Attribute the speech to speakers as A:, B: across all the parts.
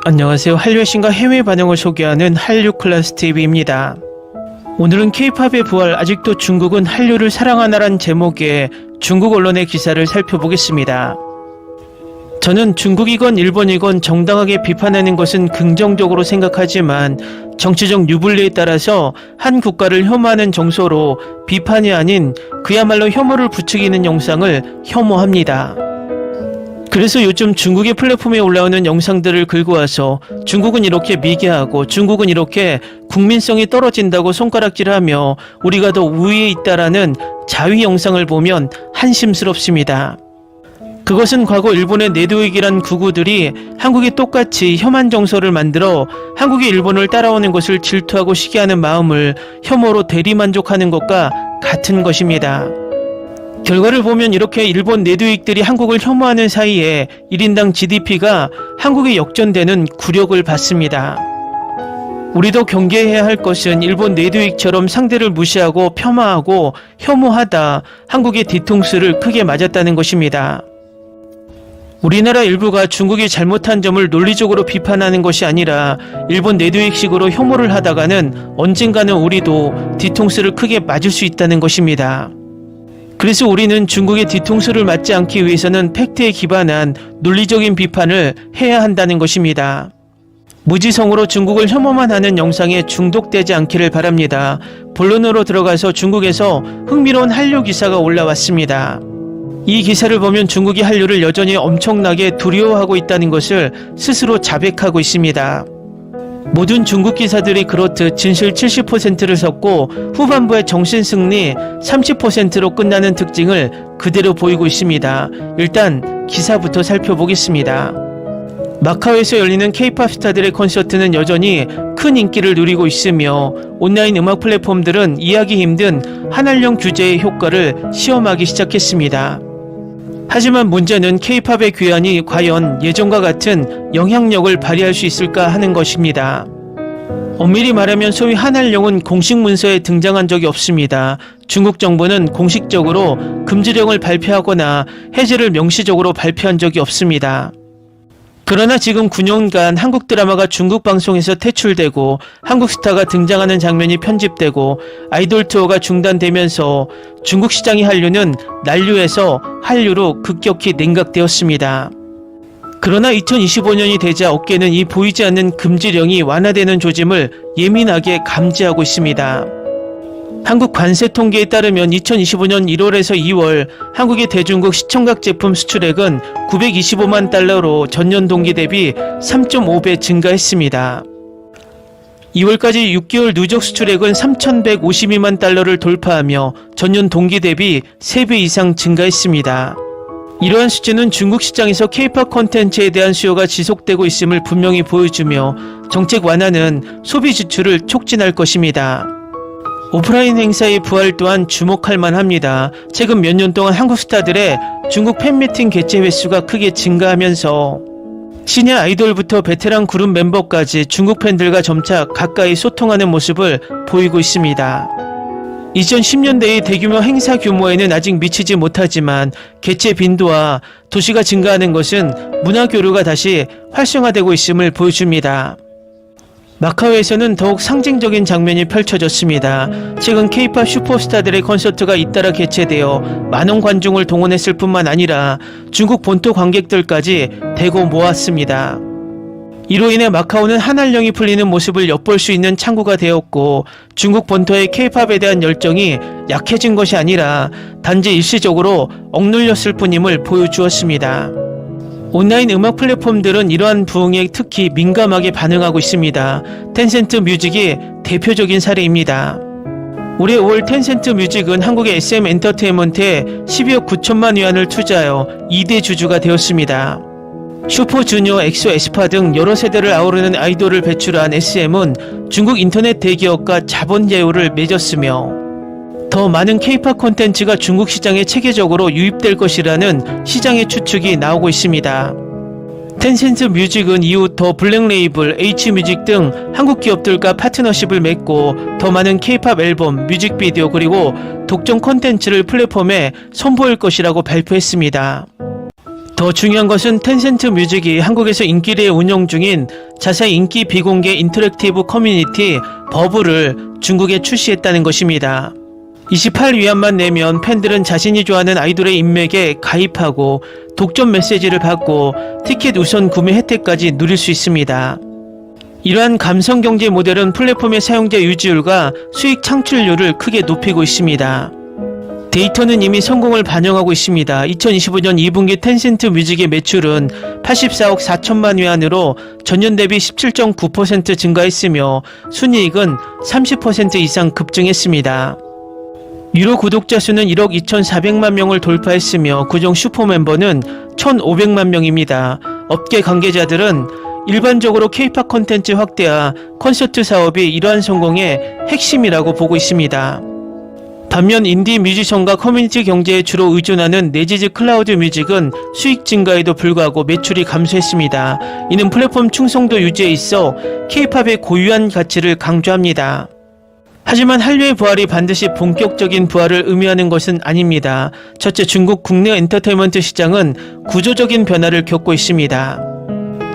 A: 안녕하세요. 한류의 신과 해외 반응을 소개하는 한류클래스TV입니다. 오늘은 K-팝의 부활, 아직도 중국은 한류를 사랑하나란 제목의 중국 언론의 기사를 살펴보겠습니다. 저는 중국이건 일본이건 정당하게 비판하는 것은 긍정적으로 생각하지만 정치적 유불리에 따라서 한 국가를 혐오하는 정서로 비판이 아닌 그야말로 혐오를 부추기는 영상을 혐오합니다. 그래서 요즘 중국의 플랫폼에 올라오는 영상들을 긁고 와서 중국은 이렇게 미개하고 중국은 이렇게 국민성이 떨어진다고 손가락질하며 우리가 더 우위에 있다라는 자위 영상을 보면 한심스럽습니다. 그것은 과거 일본의 내도익이란 구구들이 한국이 똑같이 혐한 정서를 만들어 한국이 일본을 따라오는 것을 질투하고 시기하는 마음을 혐오로 대리만족하는 것과 같은 것입니다. 결과를 보면 이렇게 일본 내도익들이 한국을 혐오하는 사이에 1인당 GDP가 한국에 역전되는 굴욕을 받습니다. 우리도 경계해야 할 것은 일본 내도익처럼 상대를 무시하고 폄하하고 혐오하다 한국의 뒤통수를 크게 맞았다는 것입니다. 우리나라 일부가 중국이 잘못한 점을 논리적으로 비판하는 것이 아니라 일본 내도익식으로 혐오를 하다가는 언젠가는 우리도 뒤통수를 크게 맞을 수 있다는 것입니다. 그래서 우리는 중국의 뒤통수를 맞지 않기 위해서는 팩트에 기반한 논리적인 비판을 해야 한다는 것입니다. 무지성으로 중국을 혐오만 하는 영상에 중독되지 않기를 바랍니다. 본론으로 들어가서 중국에서 흥미로운 한류 기사가 올라왔습니다. 이 기사를 보면 중국이 한류를 여전히 엄청나게 두려워하고 있다는 것을 스스로 자백하고 있습니다. 모든 중국 기사들이 그렇듯 진실 70%를 섞고 후반부의 정신승리 30%로 끝나는 특징을 그대로 보이고 있습니다. 일단 기사부터 살펴보겠습니다. 마카오에서 열리는 K-팝 스타들의 콘서트는 여전히 큰 인기를 누리고 있으며 온라인 음악 플랫폼들은 이해하기 힘든 한알령 규제의 효과를 시험하기 시작했습니다. 하지만 문제는 K-팝의 귀환이 과연 예전과 같은 영향력을 발휘할 수 있을까 하는 것입니다. 엄밀히 말하면 소위 한알령은 공식 문서에 등장한 적이 없습니다. 중국 정부는 공식적으로 금지령을 발표하거나 해제를 명시적으로 발표한 적이 없습니다. 그러나 지금 9년간 한국 드라마가 중국 방송에서 퇴출되고 한국 스타가 등장하는 장면이 편집되고 아이돌 투어가 중단되면서 중국 시장의 한류는 난류에서 한류로 급격히 냉각되었습니다. 그러나 2025년이 되자 업계는 이 보이지 않는 금지령이 완화되는 조짐을 예민하게 감지하고 있습니다. 한국 관세 통계에 따르면 2025년 1월에서 2월 한국의 대중국 시청각 제품 수출액은 925만 달러로 전년 동기 대비 3.5배 증가했습니다. 2월까지 6개월 누적 수출액은 3,152만 달러를 돌파하며 전년 동기 대비 3배 이상 증가했습니다. 이러한 수치는 중국 시장에서 K-팝 콘텐츠에 대한 수요가 지속되고 있음을 분명히 보여주며 정책 완화는 소비 지출을 촉진할 것입니다. 오프라인 행사의 부활 또한 주목할 만합니다. 최근 몇 년 동안 한국 스타들의 중국 팬미팅 개최 횟수가 크게 증가하면서 신예 아이돌부터 베테랑 그룹 멤버까지 중국 팬들과 점차 가까이 소통하는 모습을 보이고 있습니다. 2010년대의 대규모 행사 규모에는 아직 미치지 못하지만 개최 빈도와 도시가 증가하는 것은 문화 교류가 다시 활성화되고 있음을 보여줍니다. 마카오에서는 더욱 상징적인 장면이 펼쳐졌습니다. 최근 K-팝 슈퍼스타들의 콘서트가 잇따라 개최되어 많은 관중을 동원했을 뿐만 아니라 중국 본토 관객들까지 대거 모았습니다. 이로 인해 마카오는 한알령이 풀리는 모습을 엿볼 수 있는 창구가 되었고 중국 본토의 K-팝에 대한 열정이 약해진 것이 아니라 단지 일시적으로 억눌렸을 뿐임을 보여주었습니다. 온라인 음악 플랫폼들은 이러한 부흥에 특히 민감하게 반응하고 있습니다. 텐센트 뮤직이 대표적인 사례입니다. 올해 5월 텐센트 뮤직은 한국의 SM 엔터테인먼트에 12억 9천만 위안을 투자하여 2대 주주가 되었습니다. 슈퍼주니어, 엑소, 에스파 등 여러 세대를 아우르는 아이돌을 배출한 SM은 중국 인터넷 대기업과 자본 제휴를 맺었으며 더 많은 K-팝 콘텐츠가 중국 시장에 체계적으로 유입될 것이라는 시장의 추측이 나오고 있습니다. 텐센트 뮤직은 이후 더 블랙 레이블, H뮤직 등 한국 기업들과 파트너십을 맺고 더 많은 K-팝 앨범, 뮤직비디오 그리고 독점 콘텐츠를 플랫폼에 선보일 것이라고 발표했습니다. 더 중요한 것은 텐센트 뮤직이 한국에서 인기리에 운영 중인 자사의 인기 비공개 인터랙티브 커뮤니티 버블을 중국에 출시했다는 것입니다. 28위안만 내면 팬들은 자신이 좋아하는 아이돌의 인맥에 가입하고 독점 메시지를 받고 티켓 우선 구매 혜택까지 누릴 수 있습니다. 이러한 감성경제 모델은 플랫폼의 사용자 유지율과 수익 창출률을 크게 높이고 있습니다. 데이터는 이미 성공을 반영하고 있습니다. 2025년 2분기 텐센트 뮤직의 매출은 84억 4천만 위안으로 전년 대비 17.9% 증가했으며 순이익은 30% 이상 급증했습니다. 유로 구독자 수는 1억 2,400만 명을 돌파했으며 그중 슈퍼멤버는 1,500만 명입니다. 업계 관계자들은 일반적으로 K-POP 콘텐츠 확대와 콘서트 사업이 이러한 성공의 핵심이라고 보고 있습니다. 반면 인디 뮤지션과 커뮤니티 경제에 주로 의존하는 네지즈 클라우드 뮤직은 수익 증가에도 불구하고 매출이 감소했습니다. 이는 플랫폼 충성도 유지에 있어 K-POP의 고유한 가치를 강조합니다. 하지만 한류의 부활이 반드시 본격적인 부활을 의미하는 것은 아닙니다. 첫째, 중국 국내 엔터테인먼트 시장은 구조적인 변화를 겪고 있습니다.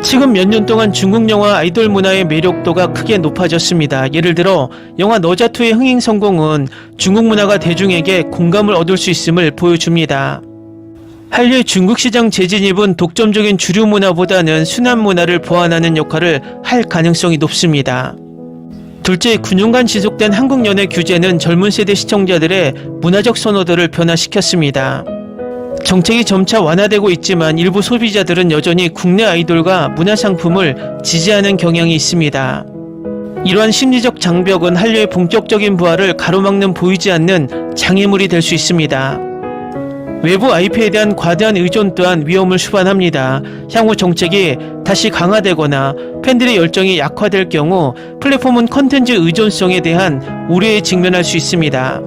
A: 최근 몇 년 동안 중국 영화 아이돌 문화의 매력도가 크게 높아졌습니다. 예를 들어 영화 너자투의 흥행 성공은 중국 문화가 대중에게 공감을 얻을 수 있음을 보여줍니다. 한류의 중국 시장 재진입은 독점적인 주류 문화보다는 순환 문화를 보완하는 역할을 할 가능성이 높습니다. 둘째, 9년간 지속된 한국 연예 규제는 젊은 세대 시청자들의 문화적 선호도를 변화시켰습니다. 정책이 점차 완화되고 있지만 일부 소비자들은 여전히 국내 아이돌과 문화상품을 지지하는 경향이 있습니다. 이러한 심리적 장벽은 한류의 본격적인 부활을 가로막는 보이지 않는 장애물이 될 수 있습니다. 외부 IP에 대한 과도한 의존 또한 위험을 수반합니다. 향후 정책이 다시 강화되거나 팬들의 열정이 약화될 경우 플랫폼은 컨텐츠 의존성에 대한 우려에 직면할 수 있습니다.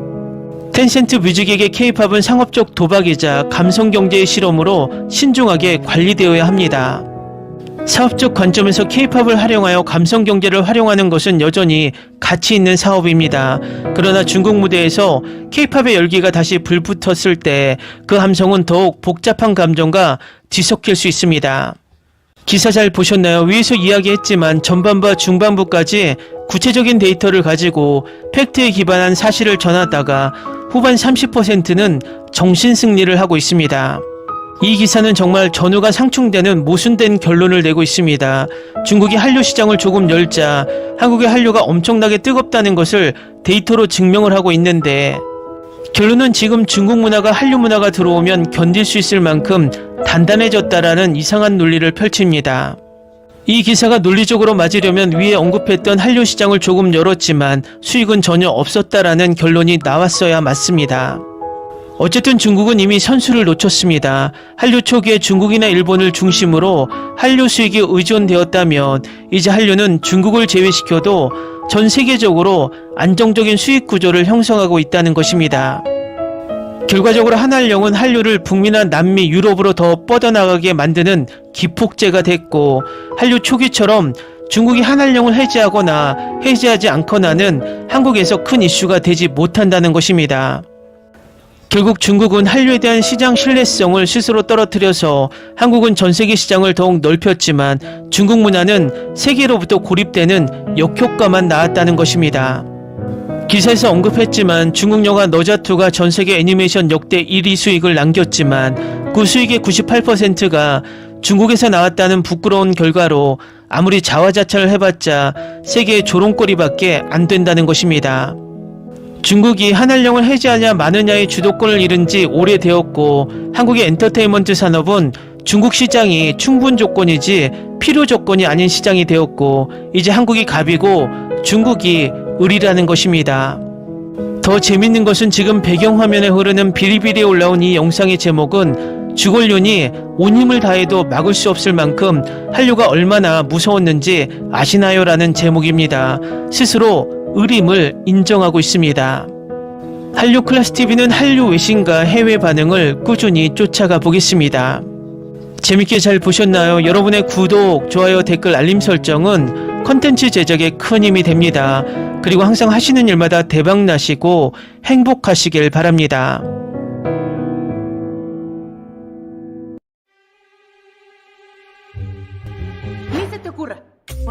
A: 텐센트 뮤직에게 K-POP은 상업적 도박이자 감성경제의 실험으로 신중하게 관리되어야 합니다. 사업적 관점에서 K-POP을 활용하여 감성경제를 활용하는 것은 여전히 가치 있는 사업입니다. 그러나 중국 무대에서 K-POP의 열기가 다시 불붙었을 때 그 함성은 더욱 복잡한 감정과 뒤섞일 수 있습니다. 기사 잘 보셨나요? 위에서 이야기했지만 전반부와 중반부까지 구체적인 데이터를 가지고 팩트에 기반한 사실을 전하다가 후반 30%는 정신승리를 하고 있습니다. 이 기사는 정말 전후가 상충되는 모순된 결론을 내고 있습니다. 중국이 한류 시장을 조금 열자 한국의 한류가 엄청나게 뜨겁다는 것을 데이터로 증명을 하고 있는데 결론은 지금 중국 문화가 한류 문화가 들어오면 견딜 수 있을 만큼 단단해졌다라는 이상한 논리를 펼칩니다. 이 기사가 논리적으로 맞으려면 위에 언급했던 한류 시장을 조금 열었지만 수익은 전혀 없었다라는 결론이 나왔어야 맞습니다. 어쨌든 중국은 이미 선수를 놓쳤습니다. 한류 초기에 중국이나 일본을 중심으로 한류 수익이 의존되었다면 이제 한류는 중국을 제외시켜도 전 세계적으로 안정적인 수익 구조를 형성하고 있다는 것입니다. 결과적으로 한한령은 한류를 북미나 남미, 유럽으로 더 뻗어나가게 만드는 기폭제가 됐고 한류 초기처럼 중국이 한한령을 해제하거나 해제하지 않거나는 한국에서 큰 이슈가 되지 못한다는 것입니다. 결국 중국은 한류에 대한 시장 신뢰성을 스스로 떨어뜨려서 한국은 전세계 시장을 더욱 넓혔지만 중국 문화는 세계로부터 고립되는 역효과만 낳았다는 것입니다. 기사에서 언급했지만 중국 영화 너자투가 전세계 애니메이션 역대 1위 수익을 남겼지만 그 수익의 98%가 중국에서 나왔다는 부끄러운 결과로 아무리 자화자찬을 해봤자 세계의 조롱거리밖에 안 된다는 것입니다. 중국이 한한령을 해제하냐 마느냐의 주도권을 잃은 지 오래되었고 한국의 엔터테인먼트 산업은 중국 시장이 충분 조건이지 필요 조건이 아닌 시장이 되었고 이제 한국이 갑이고 중국이 을이라는 것입니다. 더 재밌는 것은 지금 배경화면에 흐르는 비리비리 올라온 이 영상의 제목은 주걸륜이 온 힘을 다해도 막을 수 없을 만큼 한류가 얼마나 무서웠는지 아시나요? 라는 제목입니다. 스스로 을임을 인정하고 있습니다. 한류 클래스TV는 한류 외신과 해외 반응을 꾸준히 쫓아가 보겠습니다. 재밌게 잘 보셨나요? 여러분의 구독, 좋아요, 댓글, 알림 설정은 컨텐츠 제작에 큰 힘이 됩니다. 그리고 항상 하시는 일마다 대박 나시고 행복하시길 바랍니다.
B: Ni se te ocurra.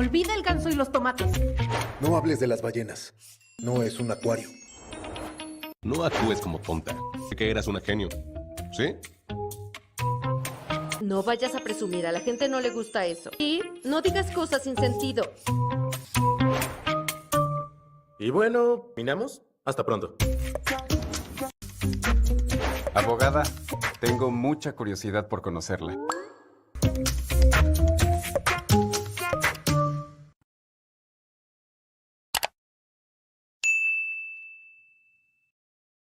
B: Olvida el ganso y los tomates.
C: No hables de las ballenas. No es un acuario.
D: No actúes como tonta. Que eras una genio. ¿Sí?
E: No vayas a presumir, a la gente no le gusta eso. Y no digas cosas sin sentido.
F: Y bueno, ¿terminamos? Hasta pronto.
G: Abogada, tengo mucha curiosidad por conocerla.